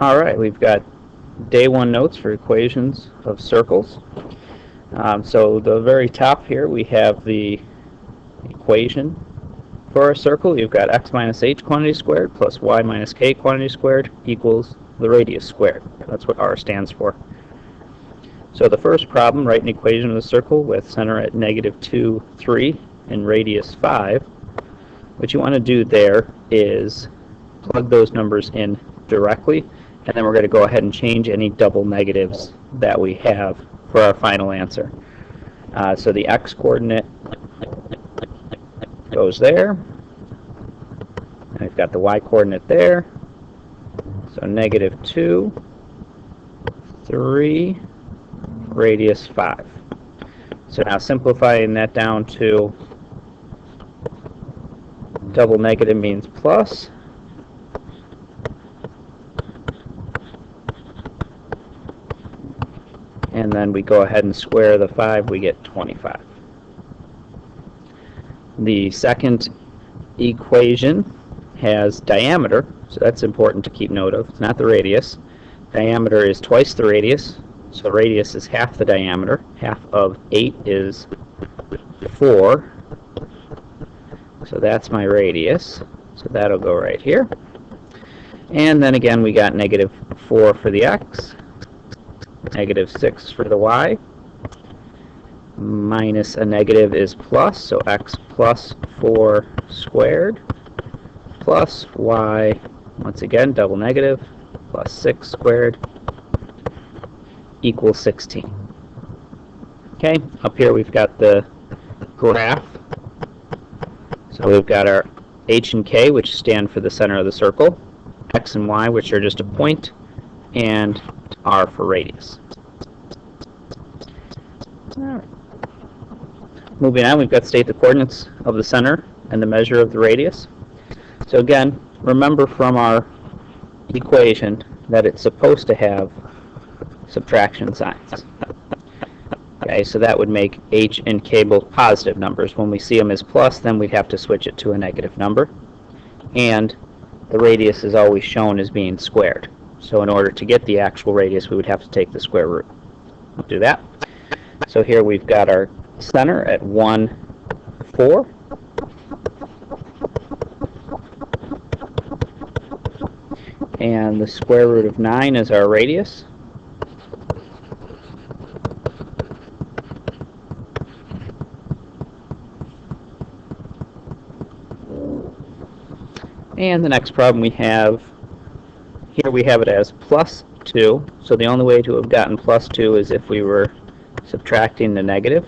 Alright, we've got day one notes for equations of circles. So the very top here we have the equation for a circle. You've got x minus h quantity squared plus y minus k quantity squared equals the radius squared. That's what r stands for. So the first problem, write an equation of the circle with center at -2, 3 and radius 5. What you want to do there is plug those numbers in directly, and then we're going to go ahead and change any double negatives that we have for our final answer. So the x coordinate goes there, and we've got the y coordinate there, so -2, 3, radius 5. So now simplifying that down to double negative means plus, and then we go ahead and square the 5, we get 25. The second equation has diameter, so that's important to keep note of. It's not the radius. Diameter is twice the radius, so radius is half the diameter. Half of 8 is 4, so that's my radius. So that'll go right here. And then again we got -4 for the x, -6 for the y, minus a negative is plus, so x plus 4 squared, plus y, once again double negative, plus 6 squared, equals 16. Okay, up here we've got the graph. So we've got our h and k, which stand for the center of the circle, x and y, which are just a point, and r for radius. All right. Moving on, we've got state the coordinates of the center and the measure of the radius. So again, remember from our equation that it's supposed to have subtraction signs. Okay, so that would make h and k both positive numbers. When we see them as plus, then we'd have to switch it to a negative number. And the radius is always shown as being squared. So in order to get the actual radius, we would have to take the square root. We'll do that. So here we've got our center at 1, 4. And the square root of 9 is our radius. And the next problem we have, here we have it as plus 2. So the only way to have gotten plus 2 is if we were subtracting the negative.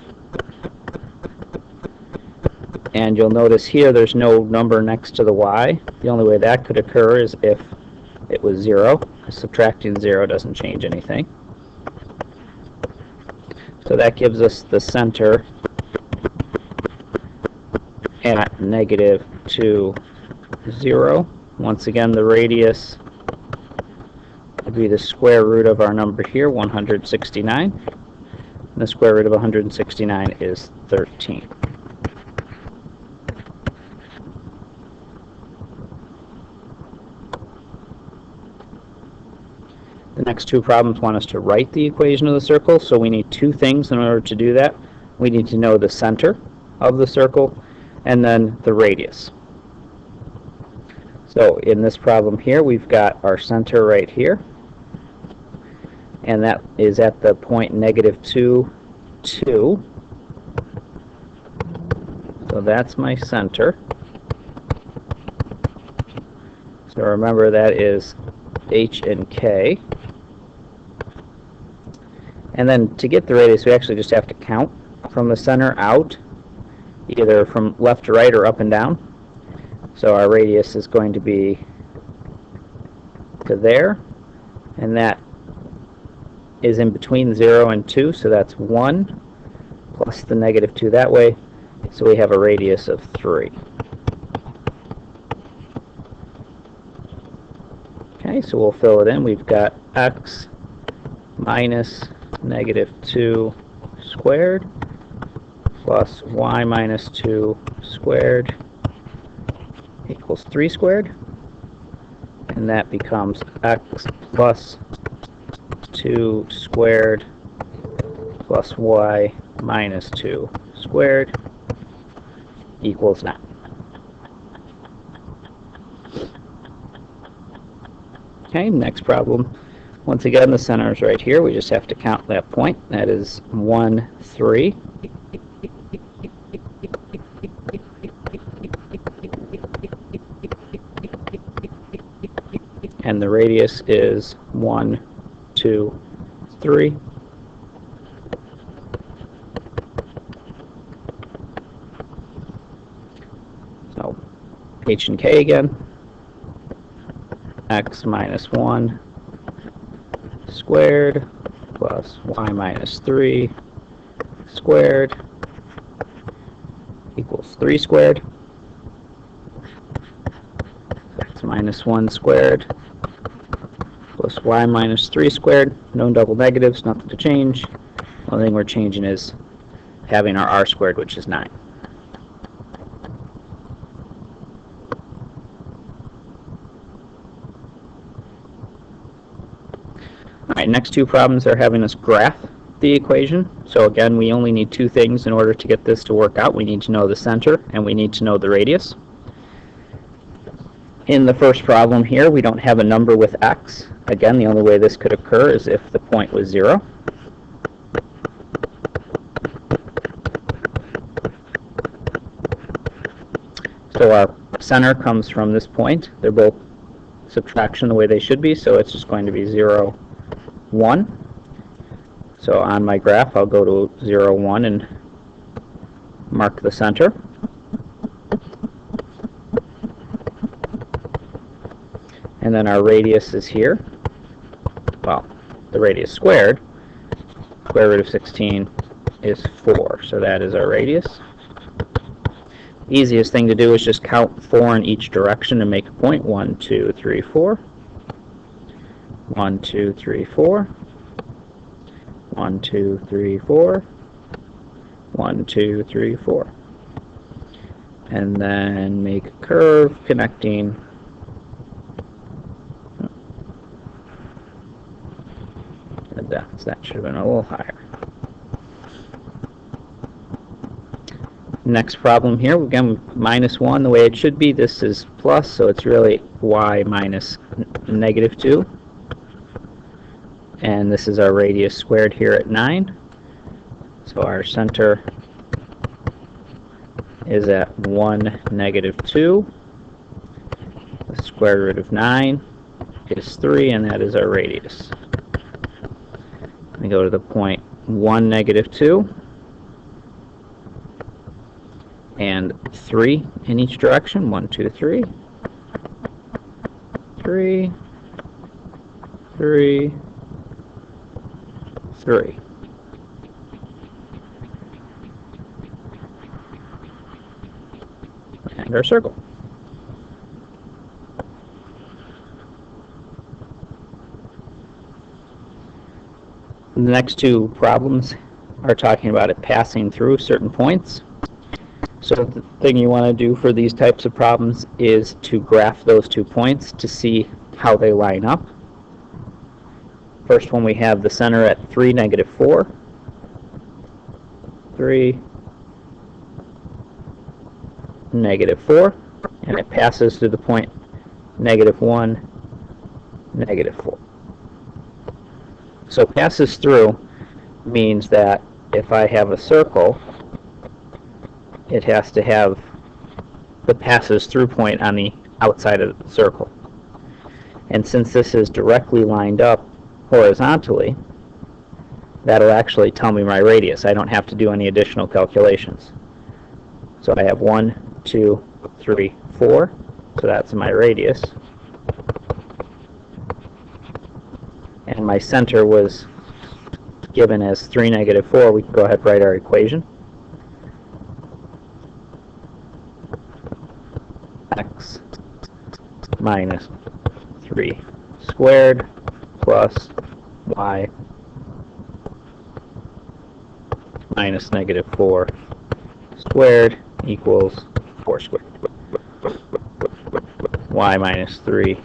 And you'll notice here there's no number next to the y. The only way that could occur is if it was 0. Subtracting 0 doesn't change anything. So that gives us the center at -2, 0. Once again, the radius would be the square root of our number here, 169. And the square root of 169 is 13. The next two problems want us to write the equation of the circle, so we need two things in order to do that. We need to know the center of the circle and then the radius. So in this problem here, we've got our center right here, and that is at the point -2, 2. So that's my center. So remember that is h and k. And then to get the radius, we actually just have to count from the center out, either from left to right or up and down. So our radius is going to be to there, and that is in between 0 and 2, so that's 1 plus the -2 that way, so we have a radius of 3. Okay, so we'll fill it in. We've got x minus -2 squared plus y minus 2 squared equals 3 squared. and that becomes x plus 2 squared plus y minus 2 squared equals 9. Okay, next problem. Once again, the center is right here. We just have to count that point. That is 1, 3. And the radius is 1, 2, 3. So h and k again. X minus 1 squared plus y minus 3 squared equals 3 squared. X minus 1 squared plus y minus 3 squared. No double negatives, nothing to change. The only thing we're changing is having our r squared, which is 9. Alright, next two problems are having us graph the equation. So again, we only need two things in order to get this to work out. We need to know the center and we need to know the radius. In the first problem here, we don't have a number with x. Again, the only way this could occur is if the point was 0. So our center comes from this point. They're both subtraction the way they should be, so it's just going to be 0, 1. So on my graph, I'll go to 0, 1 and mark the center. And then our radius is here. Well, the radius squared, square root of 16 is 4. So that is our radius. Easiest thing to do is just count 4 in each direction and make a point. 1, 2, 3, 4. 1, 2, 3, 4. 1, 2, 3, 4. 1, 2, 3, 4. And then make a curve connecting the dots. That should have been a little higher. Next problem here, again, minus 1 the way it should be. This is plus, so it's really y minus negative 2. And this is our radius squared here at 9. So our center is at 1, negative 2. The square root of 9 is 3, and that is our radius. We go to the point 1, negative 2. And 3 in each direction. 1, 2, 3. 3. 3. 3. And our circle. The next two problems are talking about it passing through certain points. So the thing you want to do for these types of problems is to graph those 2 points to see how they line up. First one, we have the center at 3, negative 4. 3, negative 4. And it passes through the point negative 1, negative 4. So passes through means that if I have a circle, it has to have the passes through point on the outside of the circle. And since this is directly lined up horizontally, that'll actually tell me my radius. I don't have to do any additional calculations. So I have 1, 2, 3, 4. So that's my radius. And my center was given as 3, negative 4. We can go ahead and write our equation. X minus 3 squared plus y minus negative 4 squared equals 4 squared. Y minus 3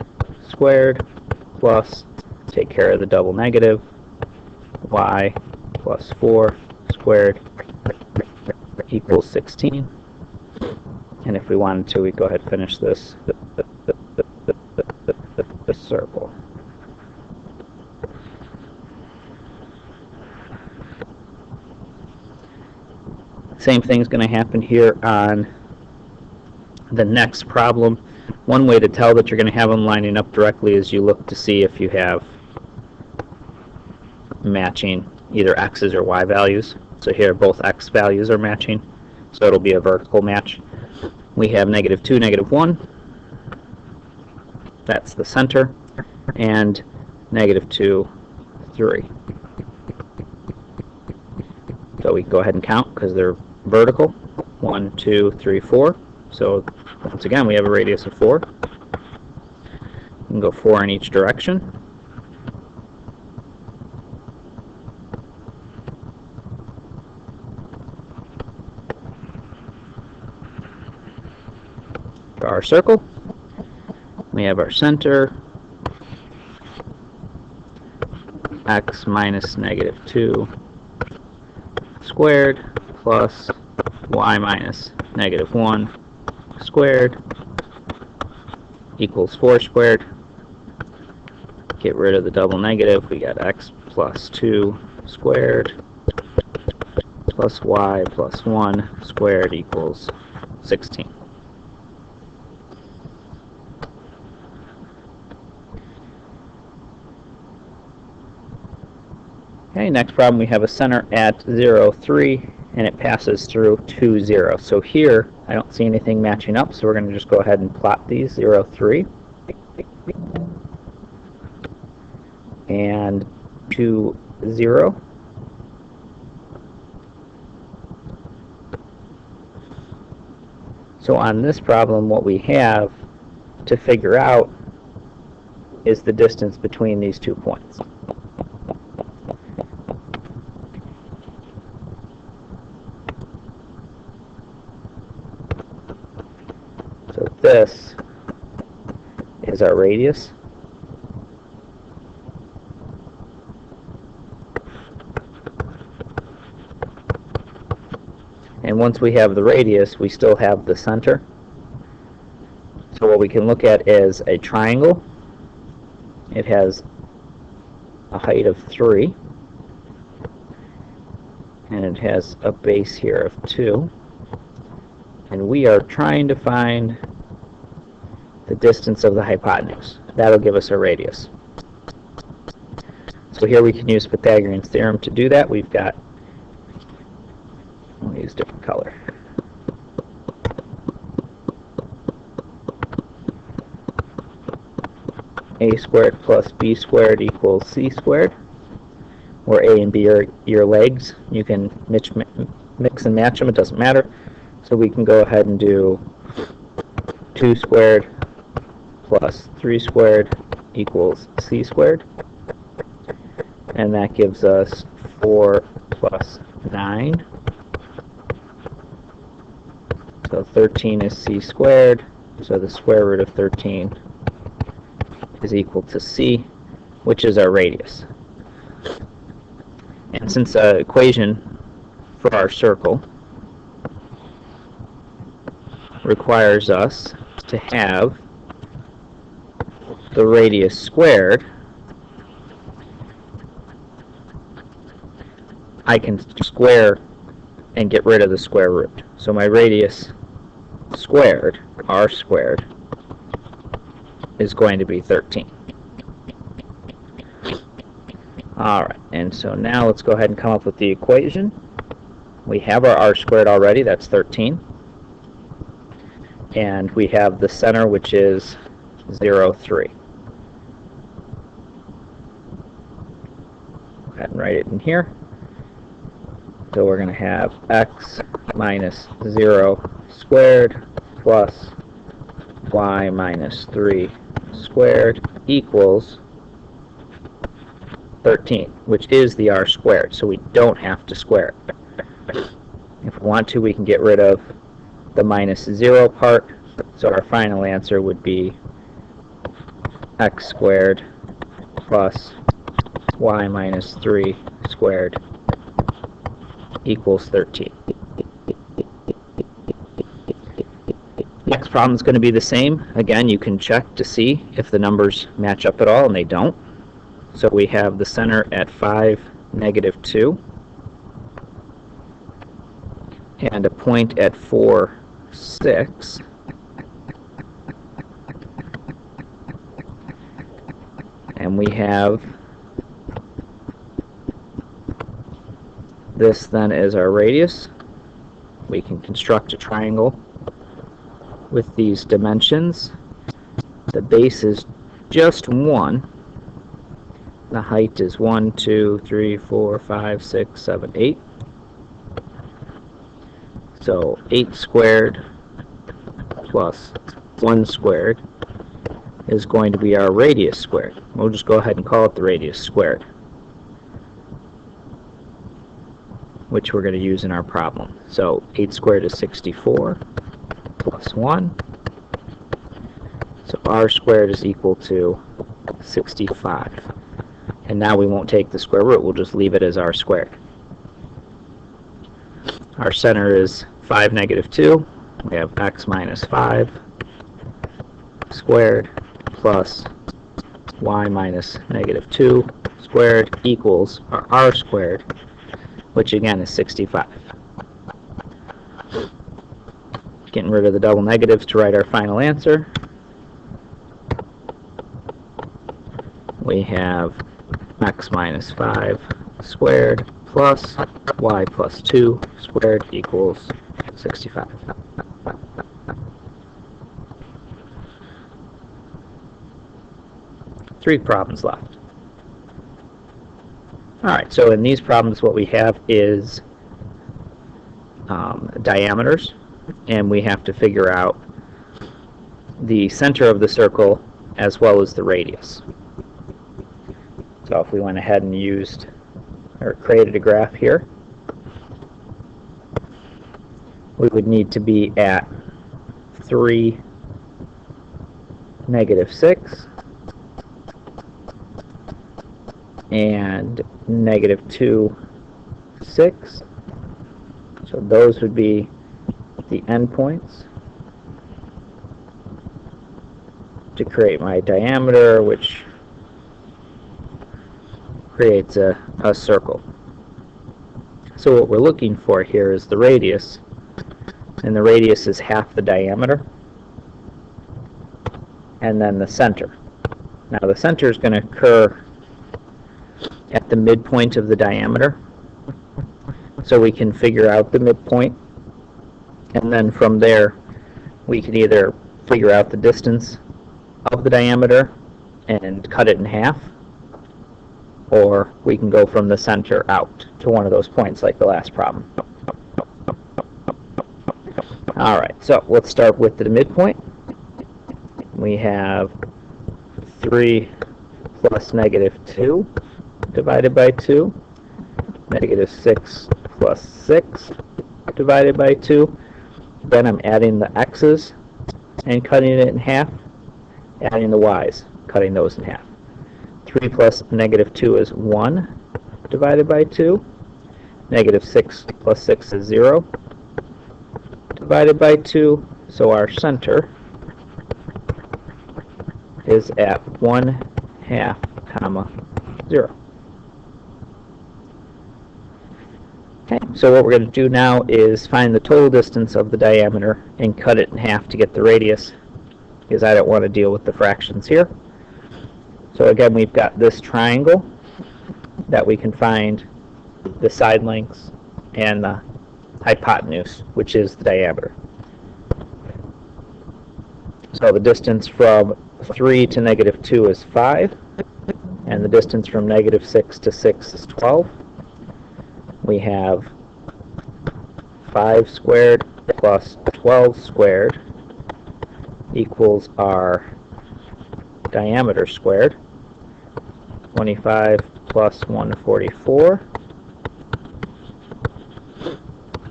squared plus, take care of the double negative, y plus 4 squared equals 16. And if we wanted to, we'd go ahead and finish this circle. Same thing's going to happen here on the next problem. One way to tell that you're going to have them lining up directly is you look to see if you have matching either x's or y values. So here both x values are matching, so it'll be a vertical match. We have -2, -1. That's the center. And -2, 3. So we can go ahead and count because they're vertical. 1, 2, 3, 4. So once again, we have a radius of 4. We can go 4 in each direction. For our circle, we have our center, x minus -2 squared plus y minus -1 squared equals 4 squared. Get rid of the double negative. We got x plus 2 squared plus y plus 1 squared equals 16. Okay, next problem, we have a center at 0, 3, and it passes through 2, 0. So here, I don't see anything matching up, so we're going to just go ahead and plot these, 0, 3, and 2, 0. So on this problem, what we have to figure out is the distance between these 2 points. So this is our radius. And once we have the radius, we still have the center. So what we can look at is a triangle. It has a height of 3, and it has a base here of 2. And we are trying to find the distance of the hypotenuse. That'll give us a radius. So here we can use Pythagorean Theorem to do that. We've got, we'll use different color. A squared plus b squared equals c squared, where a and b are your legs. You can mix and match them, it doesn't matter. So we can go ahead and do 2 squared plus 3 squared equals c squared. And that gives us 4 plus 9. So 13 is c squared. So the square root of 13 is equal to c, which is our radius. And since the equation for our circle requires us to have the radius squared, I can square and get rid of the square root. So my radius squared, r squared, is going to be 13. Alright, and so now let's go ahead and come up with the equation. We have our r squared already, that's 13. And we have the center, which is 0, 3. Go ahead and write it in here. So we're going to have x minus 0 squared plus y minus 3 squared equals 13, which is the r squared, so we don't have to square it. If we want to, we can get rid of the minus 0 part, so our final answer would be x squared plus y minus 3 squared equals 13. Next problem is going to be the same. Again, you can check to see if the numbers match up at all, and they don't. So we have the center at 5, negative 2, and a point at 4, 6. And we have this then as our radius. We can construct a triangle with these dimensions. The base is just 1. The height is 1, 2, 3, 4, 5, 6, 7, 8. So 8 squared plus 1 squared is going to be our radius squared. We'll just go ahead and call it the radius squared, which we're going to use in our problem. So 8 squared is 64 plus 1. So r squared is equal to 65. And now we won't take the square root, we'll just leave it as r squared. Our center is 5, negative 2. We have x minus 5 squared plus y minus negative 2 squared equals our r squared, which again is 65. Getting rid of the double negatives to write our final answer. We have x minus 5 squared plus y plus 2 squared equals 65. Three problems left. Alright, so in these problems what we have is diameters, and we have to figure out the center of the circle as well as the radius. So if we went ahead and used or created a graph here, we would need to be at 3, negative 6, and negative 2, 6. So those would be the endpoints to create my diameter, which creates a circle. So what we're looking for here is the radius, and the radius is half the diameter, and then the center. Now the center is going to occur at the midpoint of the diameter, so we can figure out the midpoint, and then from there we can either figure out the distance of the diameter and cut it in half, or we can go from the center out to one of those points like the last problem. Alright, so let's start with the midpoint. We have 3 plus negative 2 divided by 2, negative 6 plus 6 divided by 2. Then I'm adding the x's and cutting it in half, adding the y's, cutting those in half. 3 plus negative 2 is 1 divided by 2. Negative 6 plus 6 is 0 divided by 2. So our center is at 1/2, comma 0. Okay, so what we're going to do now is find the total distance of the diameter and cut it in half to get the radius, because I don't want to deal with the fractions here. So again, we've got this triangle that we can find the side lengths and the hypotenuse, which is the diameter. So the distance from 3 to negative 2 is 5, and the distance from negative 6 to 6 is 12. We have 5 squared plus 12 squared equals our diameter squared. 25 plus 144.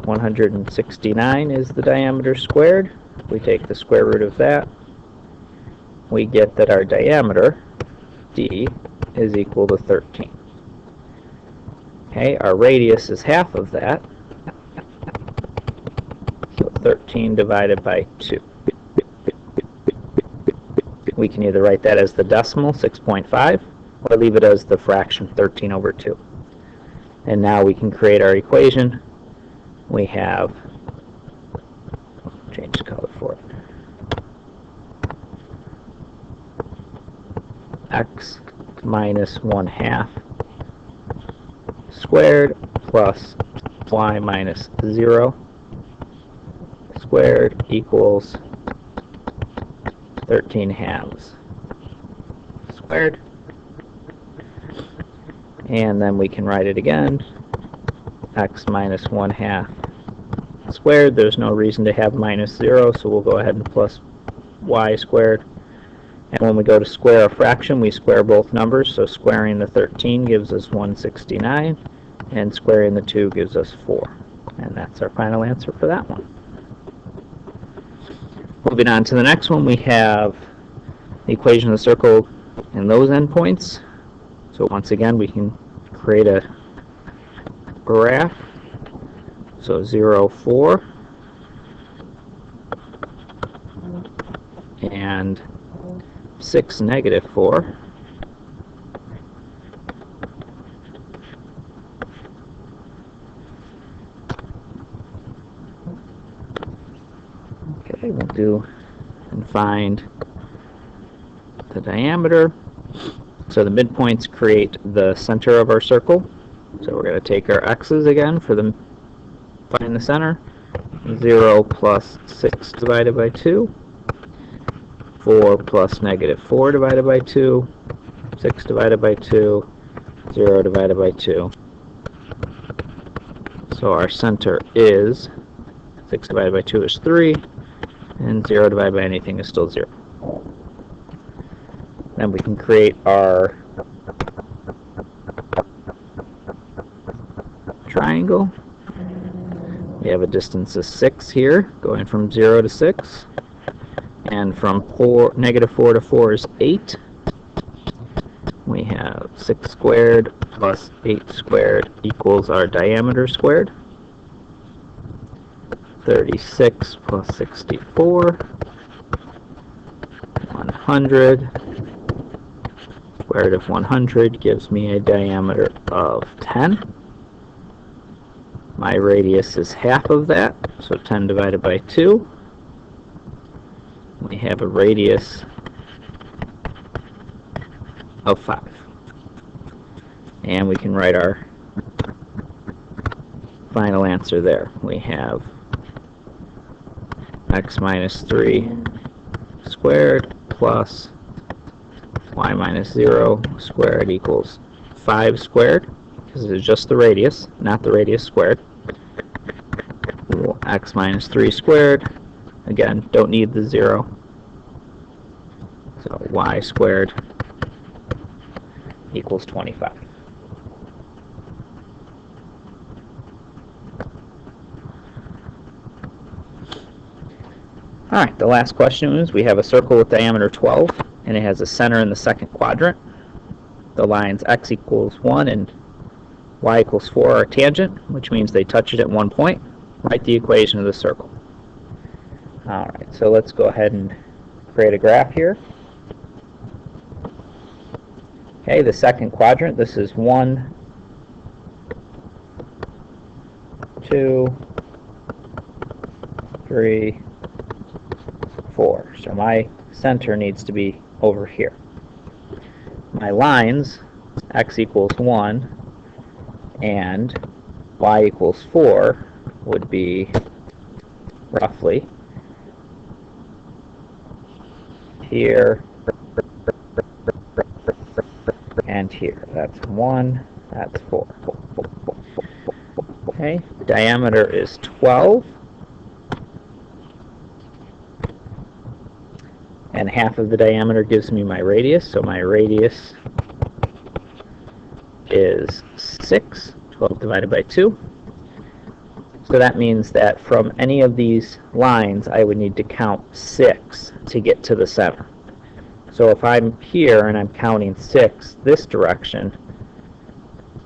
169 is the diameter squared. We take the square root of that. We get that our diameter D is equal to 13. Okay, our radius is half of that, so 13 divided by 2. We can either write that as the decimal, 6.5, or leave it as the fraction, 13 over 2. And now we can create our equation. We have, change the color for it, x minus 1/2 squared plus y minus 0 squared equals 13/2 squared. And then we can write it again, x minus 1/2 squared. There's no reason to have minus 0, so we'll go ahead and plus y squared. And when we go to square a fraction, we square both numbers, so squaring the 13 gives us 169, and squaring the 2 gives us 4. And that's our final answer for that one. Moving on to the next one, we have the equation of the circle and those endpoints. So once again, we can create a graph. So 0, 4, and 6, negative 4. Okay, we'll do and find the diameter. So the midpoints create the center of our circle. So we're going to take our x's again for the find the center. 0 plus 6 divided by 2. 4 plus negative 4 divided by 2. 6 divided by 2. 0 divided by 2. So our center is 6 divided by 2 is 3. And 0 divided by anything is still 0. Then we can create our triangle. We have a distance of 6 here, going from 0 to 6. And from negative 4 to 4 is 8. We have 6 squared plus 8 squared equals our diameter squared. 36 plus 64. 100. Square root of 100 gives me a diameter of 10. My radius is half of that, so 10 divided by 2. We have a radius of 5. And we can write our final answer there. We have x minus 3 squared plus y minus 0 squared equals 5 squared, because it's just the radius, not the radius squared. X minus 3 squared, again, don't need the 0. So y squared equals 25. Alright, the last question is, we have a circle with diameter 12, and it has a center in the second quadrant. The lines x equals 1 and y equals 4 are tangent, which means they touch it at one point. Write the equation of the circle. Alright, so let's go ahead and create a graph here. Okay, the second quadrant, this is 1, 2, 3, 4. So my center needs to be over here. My lines, x equals 1 and y equals 4, would be roughly here and here. That's 1, that's 4. Okay, diameter is 12. And half of the diameter gives me my radius, so my radius is 6, 12 divided by 2. So that means that from any of these lines, I would need to count 6 to get to the center. So if I'm here and I'm counting 6 this direction,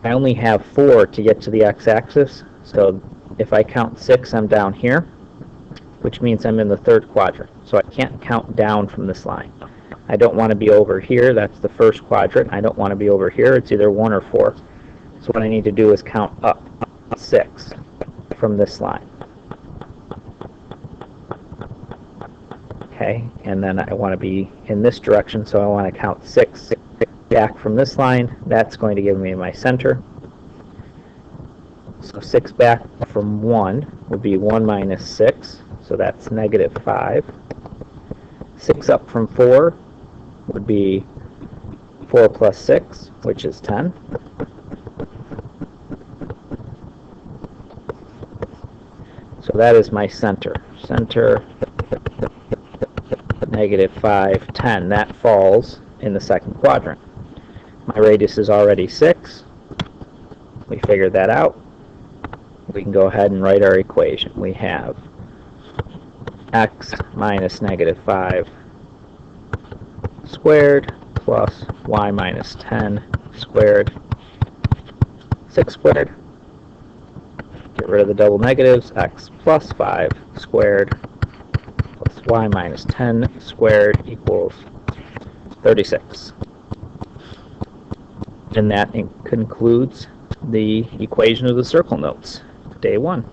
I only have 4 to get to the x-axis. So if I count 6, I'm down here, which means I'm in the third quadrant. So I can't count down from this line. I don't want to be over here. That's the first quadrant. I don't want to be over here. It's either 1 or 4. So what I need to do is count up 6 from this line. Okay, and then I want to be in this direction, so I want to count 6 back from this line. That's going to give me my center. So 6 back from 1 would be 1 minus 6, so that's negative 5. 6 up from 4 would be 4 plus 6, which is 10. So that is my center. Center, negative 5, 10. That falls in the second quadrant. My radius is already 6. We figured that out. We can go ahead and write our equation. We have x minus negative 5 squared plus y minus 10 squared, 6 squared. Get rid of the double negatives. X plus 5 squared plus y minus 10 squared equals 36. And that concludes the equation of the circle notes, day 1.